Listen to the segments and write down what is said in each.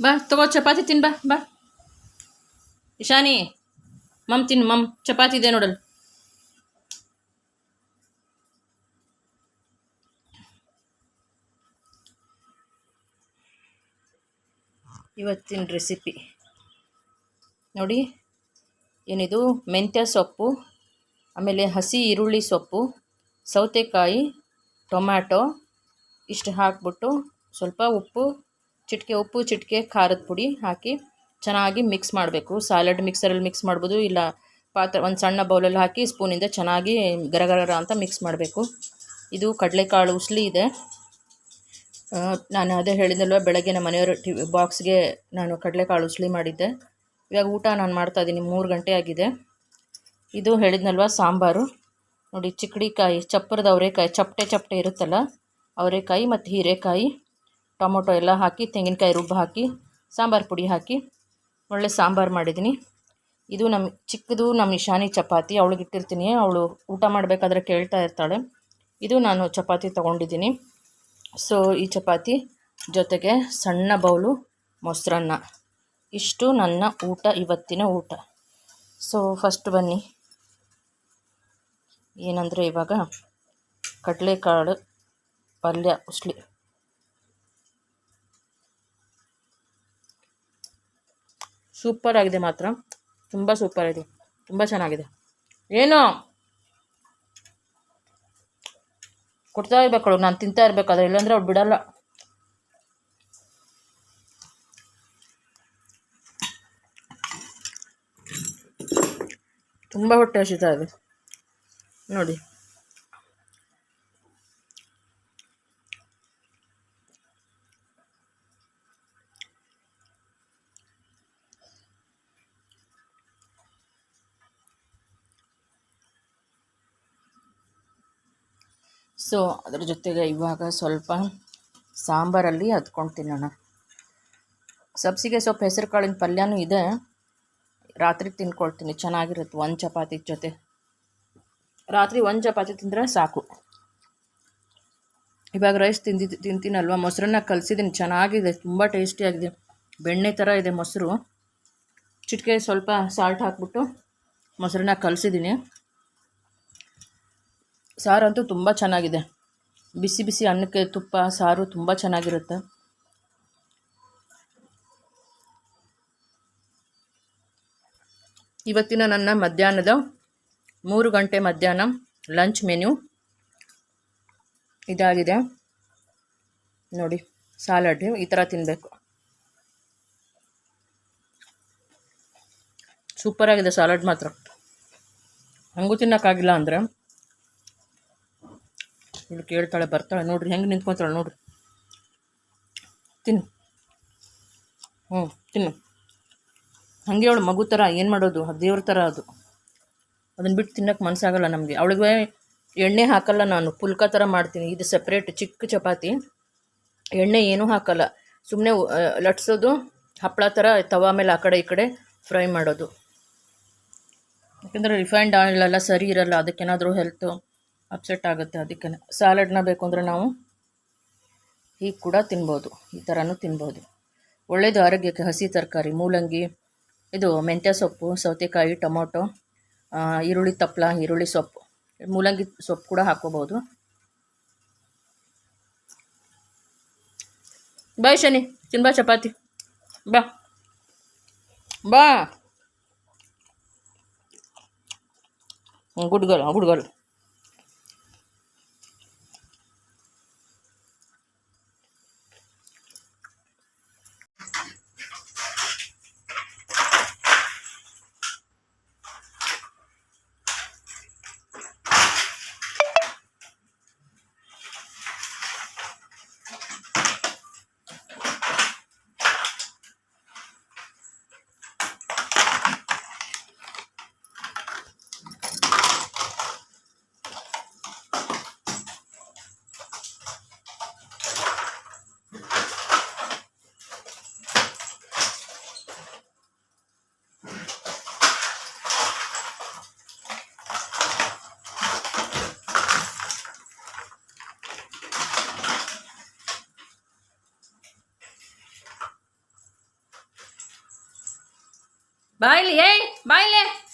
ಬಾ ತಗೋ ಚಪಾತಿ ತಿನ್ ಬಾ ಬಾ ಇಶಾನಿ ಮಮ್ ತಿನ್ ಮಮ್ ಚಪಾತಿ ಇದೆ ನೋಡಲ್. ಇವತ್ತಿನ ರೆಸಿಪಿ ನೋಡಿ, ಏನಿದು ಮೆಂತ್ಯ ಸೊಪ್ಪು, ಆಮೇಲೆ ಹಸಿ ಈರುಳ್ಳಿ ಸೊಪ್ಪು, ಸೌತೆಕಾಯಿ, ಟೊಮ್ಯಾಟೊ ಇಷ್ಟು ಹಾಕ್ಬಿಟ್ಟು ಸ್ವಲ್ಪ ಉಪ್ಪು, ಚಿಟಿಕೆ ಖಾರದ ಪುಡಿ ಹಾಕಿ ಚೆನ್ನಾಗಿ ಮಿಕ್ಸ್ ಮಾಡಬೇಕು. ಸಾಲಡ್ ಮಿಕ್ಸರಲ್ಲಿ ಮಿಕ್ಸ್ ಮಾಡ್ಬೋದು, ಇಲ್ಲ ಒಂದು ಸಣ್ಣ ಬೌಲಲ್ಲಿ ಹಾಕಿ ಸ್ಪೂನಿಂದ ಚೆನ್ನಾಗಿ ಗರಗರ ಅಂತ ಮಿಕ್ಸ್ ಮಾಡಬೇಕು. ಇದು ಕಡಲೆಕಾಳು ಉಸ್ಲಿ ಇದೆ. ನಾನು ಅದೇ ಹೇಳಿದ್ನಲ್ವ, ಬೆಳಗ್ಗೆ ನಮ್ಮ ಮನೆಯವರ ಬಾಕ್ಸ್ಗೆ ನಾನು ಕಡಲೆಕಾಳು ಉಸ್ಲಿ ಮಾಡಿದ್ದೆ. ಇವಾಗ ಊಟ ನಾನು ಮಾಡ್ತಾಯಿದ್ದೀನಿ, 3 ಗಂಟೆ ಆಗಿದೆ. ಇದು ಹೇಳಿದ್ನಲ್ವ ಸಾಂಬಾರು ನೋಡಿ, ಚಿಕ್ಕಡಿಕಾಯಿ, ಚಪ್ಪರದ ಅವರೆಕಾಯಿ, ಚಪ್ಪಟೆ ಇರುತ್ತಲ್ಲ, ಅವರೆಕಾಯಿ ಮತ್ತು ಹೀರೆಕಾಯಿ, ಟೊಮೊಟೊ ಎಲ್ಲ ಹಾಕಿ, ತೆಂಗಿನಕಾಯಿ ರುಬ್ಬ ಹಾಕಿ, ಸಾಂಬಾರು ಪುಡಿ ಹಾಕಿ ಒಳ್ಳೆ ಸಾಂಬಾರು ಮಾಡಿದ್ದೀನಿ. ಇದು ನಮ್ಮ ಇಶಾನಿ ಚಪಾತಿ, ಅವಳಿಗೆ ಇಟ್ಟಿರ್ತೀನಿ. ಅವಳು ಊಟ ಮಾಡಬೇಕಾದ್ರೆ ಕೇಳ್ತಾ ಇರ್ತಾಳೆ. ಇದು ನಾನು ಚಪಾತಿ ತೊಗೊಂಡಿದ್ದೀನಿ. ಸೊ ಈ ಚಪಾತಿ ಜೊತೆಗೆ ಸಣ್ಣ ಬೌಲು ಮೊಸರನ್ನ, ಇಷ್ಟು ನನ್ನ ಊಟ, ಇವತ್ತಿನ ಊಟ. ಸೊ ಫಸ್ಟ್ ಬನ್ನಿ, ಏನಂದರೆ ಇವಾಗ ಕಡಲೆಕಾಳು ಪಲ್ಯ ಉಸ್ಲಿ. ಸೂಪರ್ ಆಗಿದೆ, ಮಾತ್ರ ತುಂಬ ಸೂಪರ್ ಆಗಿದೆ, ತುಂಬ ಚೆನ್ನಾಗಿದೆ. ಏನು ಕೊಡ್ತಾ ಇರ್ಬೇಕು, ನಾನು ತಿಂತಾ ಇರಬೇಕಾದ್ರೆ, ಇಲ್ಲಾಂದರೆ ಅವ್ಳು ಬಿಡಲ್ಲ. ತುಂಬ ಹೊಟ್ಟೆ ಹಸಿತಾ ಇದೆ ನೋಡಿ. ಸೊ ಅದರ ಜೊತೆಗೆ ಇವಾಗ ಸ್ವಲ್ಪ ಸಾಂಬಾರಲ್ಲಿ ಹದ್ಕೊಂಡು ತಿನ್ನೋಣ. ಸಬ್ಸಿಗೆ ಸೊಪ್ಪು, ಹೆಸರು ಕಾಳಿನ ಪಲ್ಯನೂ ಇದೆ. ರಾತ್ರಿ ತಿನ್ಕೊಳ್ತೀನಿ, ಚೆನ್ನಾಗಿರುತ್ತೆ ಒಂದು ಚಪಾತಿ ಜೊತೆ. ರಾತ್ರಿ ಒಂದು ಚಪಾತಿ ತಿಂದರೆ ಸಾಕು. ಇವಾಗ ರೈಸ್ ತಿಂತೀನಲ್ವ, ಮೊಸರನ್ನ ಕಲಸಿದ್ದೀನಿ, ಚೆನ್ನಾಗಿದೆ, ತುಂಬ ಟೇಸ್ಟಿಯಾಗಿದೆ, ಬೆಣ್ಣೆ ಥರ ಇದೆ ಮೊಸರು. ಚಿಟಿಕೆ ಸ್ವಲ್ಪ ಸಾಲ್ಟ್ ಹಾಕ್ಬಿಟ್ಟು ಮೊಸರನ್ನ ಕಲಸಿದ್ದೀನಿ. ಸಾರಂತೂ ತುಂಬ ಚೆನ್ನಾಗಿದೆ, ಬಿಸಿ ಬಿಸಿ ಅನ್ನಕ್ಕೆ ತುಪ್ಪ ಸಾರು ತುಂಬ ಚೆನ್ನಾಗಿರುತ್ತೆ. ಇವತ್ತಿನ ನನ್ನ ಮಧ್ಯಾಹ್ನದ 3 ಗಂಟೆ ಮಧ್ಯಾಹ್ನ ಲಂಚ್ ಮೆನ್ಯೂ ಇದಾಗಿದೆ ನೋಡಿ. ಸಾಲಡ್ ಈ ಥರ ತಿನ್ನಬೇಕು, ಸೂಪರಾಗಿದೆ ಸಾಲಡ್ ಮಾತ್ರ. ಹಂಗೂ ತಿನ್ನೋಕ್ಕಾಗಿಲ್ಲ ಅಂದರೆ ಇವಳು ಕೇಳ್ತಾಳೆ, ಬರ್ತಾಳೆ ನೋಡ್ರಿ, ಹೆಂಗೆ ನಿಂತ್ಕೊತಾಳೆ ನೋಡ್ರಿ. ತಿನ್ನು, ತಿನ್ನು. ಹಾಗೆ ಅವಳು ಮಗು ಥರ, ಏನು ಮಾಡೋದು, ದೇವ್ರ ಥರ ಅದು. ಅದನ್ನು ಬಿಟ್ಟು ತಿನ್ನೋಕ್ಕೆ ಮನಸ್ಸಾಗಲ್ಲ ನಮಗೆ. ಅವಳಿಗೆ ಎಣ್ಣೆ ಹಾಕಲ್ಲ, ನಾನು ಪುಲ್ಕ ಥರ ಮಾಡ್ತೀನಿ. ಇದು ಸಪ್ರೇಟ್ ಚಿಕ್ಕ ಚಪಾತಿ, ಎಣ್ಣೆ ಏನೂ ಹಾಕಲ್ಲ, ಸುಮ್ಮನೆ ಲಟ್ಸೋದು, ಹಪ್ಪಳ ಥರ ತವಾ ಮೇಲೆ ಆ ಕಡೆ ಈ ಕಡೆ ಫ್ರೈ ಮಾಡೋದು. ಯಾಕೆಂದರೆ ರಿಫೈನ್ಡ್ ಆಯಿಲೆಲ್ಲ ಸರಿ ಇರಲ್ಲ, ಅದಕ್ಕೇನಾದರೂ ಹೆಲ್ತು ಅಪ್ಸೆಟ್ ಆಗುತ್ತೆ. ಅದಕ್ಕೆ ಸ್ಯಾಲಡ್ನ ಬೇಕು ಅಂದರೆ ನಾವು ಹೀಗೆ ಕೂಡ ತಿನ್ಬೋದು, ಈ ಥರನೂ ತಿನ್ಬೋದು. ಒಳ್ಳೆಯದು ಆರೋಗ್ಯಕ್ಕೆ. ಹಸಿ ತರಕಾರಿ, ಮೂಲಂಗಿ, ಇದು ಮೆಂತ್ಯ ಸೊಪ್ಪು, ಸೌತೆಕಾಯಿ, ಟೊಮೊಟೊ, ಈರುಳ್ಳಿ ತಪ್ಪಲ, ಈರುಳ್ಳಿ ಸೊಪ್ಪು, ಮೂಲಂಗಿ ಸೊಪ್ಪು ಕೂಡ ಹಾಕ್ಕೋಬೋದು. ಬಾ ಶನಿ, ತಿನ್ಬಾ ಚಪಾತಿ, ಬಾ ಬಾ. Good girl. ಬಾಯ್ಲಿ ಏಯ್ ಬಾಯ್ಲೆ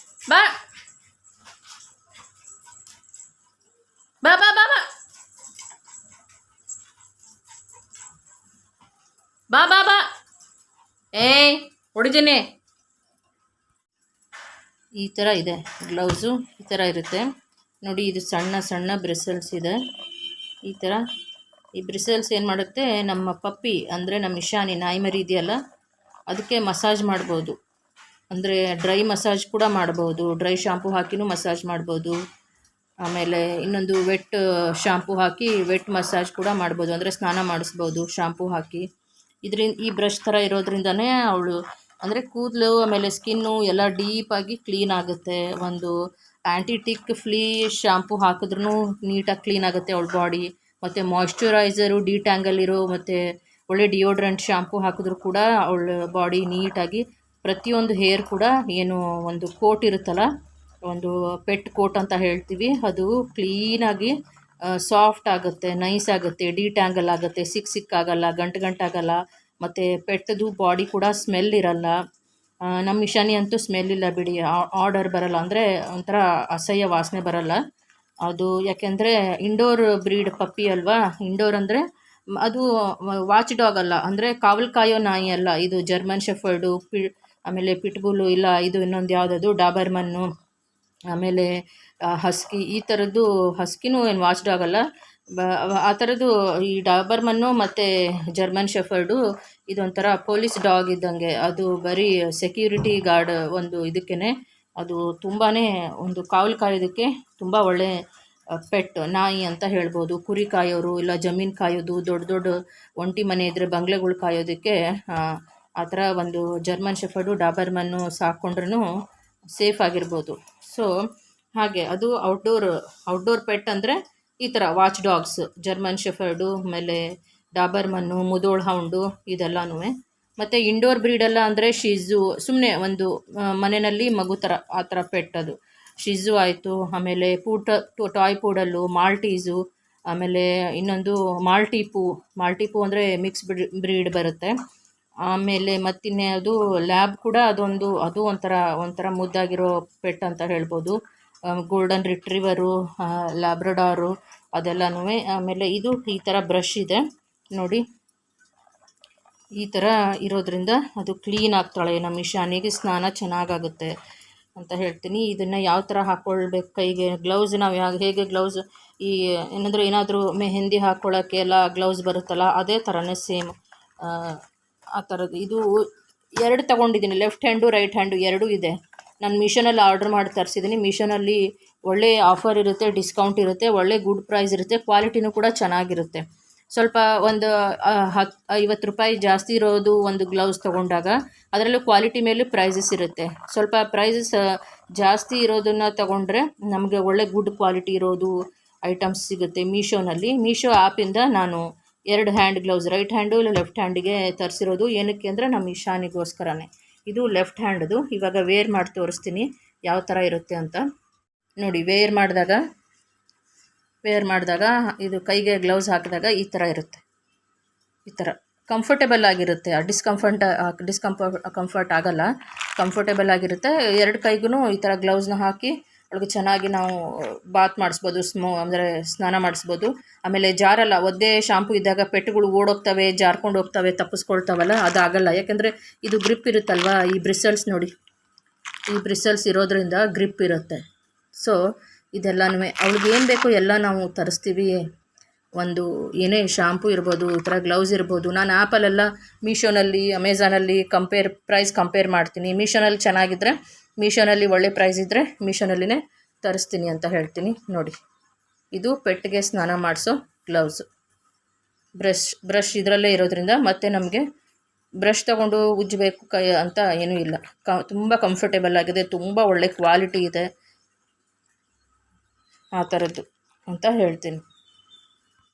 ಬಾ ಬಾ ಬಾ ಬಾ ಬಾ ಬಾ ಬಾ ಬಾ ಏಯ್ ಹೊಡಿತೀನಿ. ಈ ಥರ ಇದೆ ಗ್ಲೌಸು, ಈ ಥರ ಇರುತ್ತೆ ನೋಡಿ. ಇದು ಸಣ್ಣ ಸಣ್ಣ ಬ್ರಿಸಲ್ಸ್ ಇದೆ ಈ ಥರ. ಈ ಬ್ರಿಸಲ್ಸ್ ಏನು ಮಾಡುತ್ತೆ, ನಮ್ಮ ಪಪ್ಪಿ ಅಂದರೆ ನಮ್ಮ ಇಶಾನಿ ನಾಯಿ ಮರಿ ಇದೆಯಲ್ಲ ಅದಕ್ಕೆ ಮಸಾಜ್ ಮಾಡ್ಬೋದು. ಅಂದರೆ ಡ್ರೈ ಮಸಾಜ್ ಕೂಡ ಮಾಡ್ಬೋದು, ಡ್ರೈ ಶಾಂಪು ಹಾಕಿನೂ ಮಸಾಜ್ ಮಾಡ್ಬೋದು. ಆಮೇಲೆ ಇನ್ನೊಂದು ವೆಟ್ ಶಾಂಪು ಹಾಕಿ ವೆಟ್ ಮಸಾಜ್ ಕೂಡ ಮಾಡ್ಬೋದು, ಅಂದರೆ ಸ್ನಾನ ಮಾಡಿಸ್ಬೋದು ಶಾಂಪು ಹಾಕಿ. ಈ ಬ್ರಷ್ ಥರ ಇರೋದ್ರಿಂದನೇ ಅವಳು ಅಂದರೆ ಕೂದಲು ಆಮೇಲೆ ಸ್ಕಿನ್ನು ಎಲ್ಲ ಡೀಪಾಗಿ ಕ್ಲೀನ್ ಆಗುತ್ತೆ. ಒಂದು ಆ್ಯಂಟಿಟಿಕ್ ಫ್ಲೀ ಶಾಂಪು ಹಾಕಿದ್ರೂ ನೀಟಾಗಿ ಕ್ಲೀನ್ ಆಗುತ್ತೆ ಅವಳ ಬಾಡಿ. ಮತ್ತು ಮಾಯ್ಶ್ಚರೈಸರು ಡಿಟ್ಯಾಂಗಲ್ ಇರೋ ಮತ್ತು ಒಳ್ಳೆ ಡಿಯೋಡ್ರೆಂಟ್ ಶಾಂಪು ಹಾಕಿದ್ರೂ ಕೂಡ ಅವಳ ಬಾಡಿ ನೀಟಾಗಿ ಪ್ರತಿಯೊಂದು ಹೇರ್ ಕೂಡ ಏನು ಒಂದು ಕೋಟ್ ಇರುತ್ತಲ್ಲ, ಒಂದು ಪೆಟ್ ಕೋಟ್ ಅಂತ ಹೇಳ್ತೀವಿ, ಅದು ಕ್ಲೀನಾಗಿ ಸಾಫ್ಟ್ ಆಗುತ್ತೆ, ನೈಸ್ ಆಗುತ್ತೆ, ಡಿಟ್ಯಾಂಗಲ್ ಆಗುತ್ತೆ, ಸಿಕ್ಕಾಗಲ್ಲ, ಗಂಟಾಗಲ್ಲ. ಮತ್ತು ಪೆಟ್ಟದು ಬಾಡಿ ಕೂಡ ಸ್ಮೆಲ್ ಇರಲ್ಲ. ನಮ್ಮ ಇಶಾನಿ ಅಂತೂ ಸ್ಮೆಲ್ ಇಲ್ಲ ಬಿಡಿ, ಆರ್ಡರ್ ಬರಲ್ಲ, ಅಂದರೆ ಒಂಥರ ಅಸಹ್ಯ ವಾಸನೆ ಬರಲ್ಲ ಅದು. ಯಾಕೆಂದರೆ ಇಂಡೋರ್ ಬ್ರೀಡ್ ಪಪ್ಪಿ ಅಲ್ವಾ. ಇಂಡೋರ್ ಅಂದರೆ ಅದು ವಾಚ್ ಡಾಗ್ ಅಲ್ಲ, ಅಂದರೆ ಕಾವಲು ಕಾಯೋ ನಾಯಿ ಅಲ್ಲ ಇದು. ಜರ್ಮನ್ ಶೆಫರ್ಡು, ಆಮೇಲೆ ಪಿಟ್ಬುಲ್ಲು, ಇಲ್ಲ ಇದು ಇನ್ನೊಂದು ಯಾವುದದು ಡಾಬರ್ಮನ್ನು, ಆಮೇಲೆ ಹಸ್ಕಿ, ಈ ಥರದ್ದು. ಹಸ್ಕಿನೂ ಏನು ವಾಚ್ ಡಾಗ್ ಅಲ್ಲ, ಆ ಥರದ್ದು ಈ ಡಾಬರ್ಮನ್ನು ಮತ್ತು ಜರ್ಮನ್ ಶೆಫರ್ಡು ಇದೊಂಥರ ಪೊಲೀಸ್ ಡಾಗ್ ಇದ್ದಂಗೆ. ಅದು ಬರೀ ಸೆಕ್ಯೂರಿಟಿ ಗಾರ್ಡ್ ಒಂದು ಇದಕ್ಕೇ, ಅದು ತುಂಬಾ ಒಂದು ಕಾವಲು ಕಾಯೋದಕ್ಕೆ ತುಂಬ ಒಳ್ಳೆ ಪೆಟ್ ನಾಯಿ ಅಂತ ಹೇಳ್ಬೋದು. ಕುರಿ ಕಾಯೋರು, ಇಲ್ಲ ಜಮೀನು ಕಾಯೋದು, ದೊಡ್ಡ ದೊಡ್ಡ ಒಂಟಿ ಮನೆ ಇದ್ದರೆ ಬಂಗ್ಲೆಗಳು ಕಾಯೋದಕ್ಕೆ ಆ ಥರ ಒಂದು ಜರ್ಮನ್ ಶೆಫರ್ಡು ಡಾಬರ್ಮನ್ನು ಸಾಕ್ಕೊಂಡ್ರೂ ಸೇಫ್ ಆಗಿರ್ಬೋದು. ಸೊ ಹಾಗೆ ಅದು ಔಟ್ಡೋರ್ ಪೆಟ್ ಅಂದರೆ ಈ ಥರ ವಾಚ್ ಡಾಗ್ಸ್, ಜರ್ಮನ್ ಶೆಫರ್ಡು, ಆಮೇಲೆ ಡಾಬರ್ಮನ್ನು, ಮುದೋಳ್ ಹೌಂಡು ಇದೆಲ್ಲನೂ. ಮತ್ತು ಇಂಡೋರ್ ಬ್ರೀಡೆಲ್ಲ ಅಂದರೆ ಶಿಝು, ಸುಮ್ಮನೆ ಒಂದು ಮನೆಯಲ್ಲಿ ಮಗು ಥರ ಆ ಥರ ಪೆಟ್ ಅದು. ಶಿಝು ಆಯಿತು, ಆಮೇಲೆ ಟಾಯ್ ಪೂಡಲ್ಲು, ಮಾಲ್ಟೀಸು, ಆಮೇಲೆ ಇನ್ನೊಂದು ಮಾಲ್ಟಿಪೂ ಅಂದರೆ ಮಿಕ್ಸ್ ಬ್ರೀಡ್ ಬರುತ್ತೆ. ಆಮೇಲೆ ಮತ್ತಿನ್ನೇ ಅದು ಲ್ಯಾಬ್ ಕೂಡ ಅದು ಒಂಥರ ಮುದ್ದಾಗಿರೋ ಪೆಟ್ ಅಂತ ಹೇಳ್ಬೋದು. ಗೋಲ್ಡನ್ ರಿಟ್ರೀವರು, ಲ್ಯಾಬ್ರಡಾರು ಅದೆಲ್ಲನೂ. ಆಮೇಲೆ ಇದು ಈ ಥರ ಬ್ರಷ್ ಇದೆ ನೋಡಿ, ಈ ಥರ ಇರೋದ್ರಿಂದ ಅದು ಕ್ಲೀನ್ ಆಗ್ತಾಳೆ. ನಮ್ಮ ಇಶಾನಿಗೆ ಸ್ನಾನ ಚೆನ್ನಾಗಾಗುತ್ತೆ ಅಂತ ಹೇಳ್ತೀನಿ. ಇದನ್ನು ಯಾವ ಥರ ಹಾಕ್ಕೊಳ್ಬೇಕು ಕೈಗೆ, ಗ್ಲೌಸ್ ನಾವು ಹೇಗೆ ಗ್ಲೌಸ್ ಈ ಏನಂದರೆ ಏನಾದರೂ ಮೆಹಂದಿ ಹಾಕ್ಕೊಳ್ಳೋಕ್ಕೆ ಎಲ್ಲ ಗ್ಲೌಸ್ ಬರುತ್ತಲ್ಲ, ಅದೇ ಥರನೇ ಸೇಮ್ ಆ ಥರದ್ದು. ಇದು 2 ತೊಗೊಂಡಿದ್ದೀನಿ, ಲೆಫ್ಟ್ ಹ್ಯಾಂಡು ರೈಟ್ ಹ್ಯಾಂಡು ಎರಡೂ ಇದೆ. ನಾನು ಮೀಶೋನಲ್ಲಿ ಆರ್ಡ್ರ್ ಮಾಡಿ ತರಿಸಿದ್ದೀನಿ. ಮೀಶೋನಲ್ಲಿ ಒಳ್ಳೆ ಆಫರ್ ಇರುತ್ತೆ, ಡಿಸ್ಕೌಂಟ್ ಇರುತ್ತೆ, ಒಳ್ಳೆ ಗುಡ್ ಪ್ರೈಸ್ ಇರುತ್ತೆ, ಕ್ವಾಲಿಟಿನೂ ಕೂಡ ಚೆನ್ನಾಗಿರುತ್ತೆ. ಸ್ವಲ್ಪ ಒಂದು 50 ರೂಪಾಯಿ ಜಾಸ್ತಿ ಇರೋದು ಒಂದು ಗ್ಲೌಸ್ ತೊಗೊಂಡಾಗ ಅದರಲ್ಲೂ ಕ್ವಾಲಿಟಿ ಮೇಲೆ ಪ್ರೈಸಸ್ ಇರುತ್ತೆ. ಸ್ವಲ್ಪ ಪ್ರೈಸಸ್ ಜಾಸ್ತಿ ಇರೋದನ್ನು ತೊಗೊಂಡ್ರೆ ನಮಗೆ ಒಳ್ಳೆ ಗುಡ್ ಕ್ವಾಲಿಟಿ ಇರೋದು ಐಟಮ್ಸ್ ಸಿಗುತ್ತೆ ಮೀಶೋನಲ್ಲಿ. ಮೀಶೋ ಆ್ಯಪಿಂದ ನಾನು 2 ಹ್ಯಾಂಡ್ ಗ್ಲೌಸ್, ರೈಟ್ ಹ್ಯಾಂಡು ಇಲ್ಲ ಲೆಫ್ಟ್ ಹ್ಯಾಂಡಿಗೆ ತರಿಸಿರೋದು. ಏನಕ್ಕೆ ಅಂದರೆ ನಮ್ಮ ಇಶಾನಿಗೋಸ್ಕರನೇ. ಇದು ಲೆಫ್ಟ್ ಹ್ಯಾಂಡ್ದು. ಇವಾಗ ವೇರ್ ಮಾಡಿ ತೋರಿಸ್ತೀನಿ ಯಾವ ಥರ ಇರುತ್ತೆ ಅಂತ ನೋಡಿ. ವೇರ್ ಮಾಡಿದಾಗ ಇದು ಕೈಗೆ ಗ್ಲೌಸ್ ಹಾಕಿದಾಗ ಈ ಥರ ಇರುತ್ತೆ. ಈ ಥರ ಕಂಫರ್ಟೇಬಲ್ ಆಗಿರುತ್ತೆ, ಕಂಫರ್ಟ್ ಆಗಲ್ಲ, ಕಂಫರ್ಟೇಬಲ್ ಆಗಿರುತ್ತೆ. 2 ಕೈಗೂ ಈ ಥರ ಗ್ಲೌಸ್ನ ಹಾಕಿ ಅವಳಿಗೆ ಚೆನ್ನಾಗಿ ನಾವು ಬಾತ್ ಮಾಡಿಸ್ಬೋದು, ಅಂದರೆ ಸ್ನಾನ ಮಾಡಿಸ್ಬೋದು. ಆಮೇಲೆ ಜಾರಲ್ಲ, ಒದ್ದೆ ಶಾಂಪು ಇದ್ದಾಗ ಪೆಟ್ಟುಗಳು ಓಡೋಗ್ತವೆ, ಜಾರ್ಕೊಂಡು ಹೋಗ್ತವೆ, ತಪ್ಪಿಸ್ಕೊಳ್ತಾವಲ್ಲ, ಅದಾಗಲ್ಲ. ಯಾಕೆಂದರೆ ಇದು ಗ್ರಿಪ್ ಇರುತ್ತಲ್ವ, ಈ ಬ್ರಿಸಲ್ಸ್ ನೋಡಿ, ಈ ಬ್ರಿಸಲ್ಸ್ ಇರೋದ್ರಿಂದ ಗ್ರಿಪ್ ಇರುತ್ತೆ. ಸೊ ಇದೆಲ್ಲನೂ ಅವಳಿಗೆ ಏನು ಬೇಕೋ ಎಲ್ಲ ನಾವು ತರಿಸ್ತೀವಿ. ಒಂದು ಏನೇ ಶಾಂಪು ಇರ್ಬೋದು, ಈ ಥರ ಗ್ಲೌಸ್ ಇರ್ಬೋದು. ನಾನು ಆ್ಯಪಲ್ಲೆಲ್ಲ ಮೀಶೋನಲ್ಲಿ, ಅಮೆಝಾನಲ್ಲಿ ಪ್ರೈಸ್ ಕಂಪೇರ್ ಮಾಡ್ತೀನಿ. ಮೀಶೋನಲ್ಲಿ ಚೆನ್ನಾಗಿದ್ದರೆ ಮೀಶೋನಲ್ಲಿ ಒಳ್ಳೆ ಪ್ರೈಸ್ ಇದ್ದರೆ ಮೀಶೋನಲ್ಲಿನೇ ತರಿಸ್ತೀನಿ ಅಂತ ಹೇಳ್ತೀನಿ ನೋಡಿ. ಇದು ಪೆಟ್ಟಿಗೆ ಸ್ನಾನ ಮಾಡಿಸೋ ಗ್ಲೌಸು. ಬ್ರಷ್ ಇದರಲ್ಲೇ ಇರೋದ್ರಿಂದ ಮತ್ತೆ ನಮಗೆ ಬ್ರಷ್ ತೊಗೊಂಡು ಉಜ್ಜಬೇಕು ಕೈ ಅಂತ ಏನೂ ಇಲ್ಲ. ತುಂಬ ಕಂಫರ್ಟೇಬಲ್ ಆಗಿದೆ, ತುಂಬ ಒಳ್ಳೆ ಕ್ವಾಲಿಟಿ ಇದೆ ಆ ಥರದ್ದು ಅಂತ ಹೇಳ್ತೀನಿ.